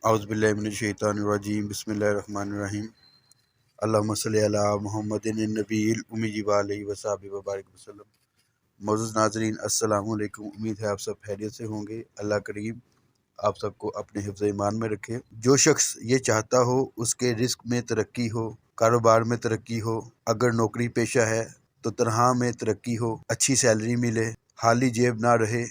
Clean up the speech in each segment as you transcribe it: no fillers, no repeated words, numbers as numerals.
अऊज़ुबिल्लाहि मिनश्शैतानिर्रजीम बिस्मिल्लाहिर्रहमानिर्रहीम अल्लाहुम्मा सल्लि अला मुहम्मदिन नबील उम्मी व आलिहि व सहाबिहि व बारिक वसल्लम। मौजूद नाज़रीन अस्सलामु अलैकुम। उम्मीद है आप सब खैरियत से होंगे। अल्लाह करीम आप सबको अपने हिफ्ज़ ईमान में रखे। जो शख्स ये चाहता हो उसके रिस्क में तरक्की हो, कारोबार में तरक्की हो, अगर नौकरी पेशा है तो तनख्वाह में तरक्की हो, अच्छी सैलरी मिले, खाली जेब ना रहे,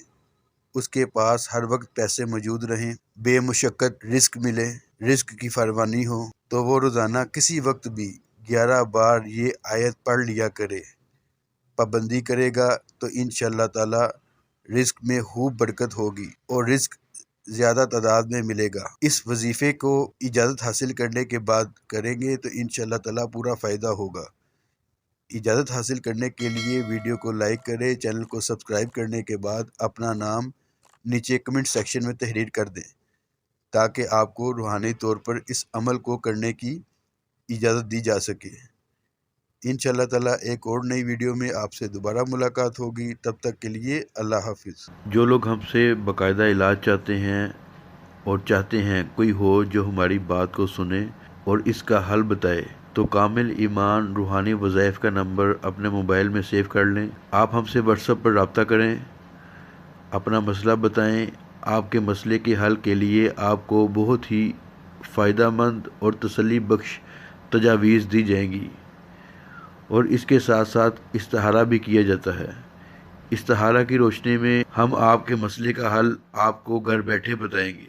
उसके पास हर वक्त पैसे मौजूद रहें, बेमुशक्कत रिस्क मिले, रिस्क की फरमानी हो, तो वो रोज़ाना किसी वक्त भी 11 बार ये आयत पढ़ लिया करे। पाबंदी करेगा तो इंशाअल्लाह ताला रिस्क में खूब बरकत होगी और रिस्क ज़्यादा तादाद में मिलेगा। इस वजीफ़े को इजाज़त हासिल करने के बाद करेंगे तो इंशाअल्लाह ताला पूरा फ़ायदा होगा। इजाज़त हासिल करने के लिए वीडियो को लाइक करें, चैनल को सब्सक्राइब करने के बाद अपना नाम नीचे कमेंट सेक्शन में तहरीर कर दें ताकि आपको रूहानी तौर पर इस अमल को करने की इजाज़त दी जा सके। इंशाअल्लाह ताला एक और नई वीडियो में आपसे दोबारा मुलाकात होगी। तब तक के लिए अल्लाह हाफिज़। जो लोग हमसे बाकायदा इलाज चाहते हैं और चाहते हैं कोई हो जो हमारी बात को सुने और इसका हल बताए, तो कामिल ईमान रूहानी वज़ाइफ का नंबर अपने मोबाइल में सेव कर लें। आप हमसे व्हाट्सएप पर रब्ता करें, अपना मसला बताएं। आपके मसले के हल के लिए आपको बहुत ही फ़ायदेमंद और तसल्ली बख्श तजावीज़ दी जाएंगी और इसके साथ साथ इस्तिहारा भी किया जाता है। इस्तिहारा की रोशनी में हम आपके मसले का हल आपको घर बैठे बताएंगे।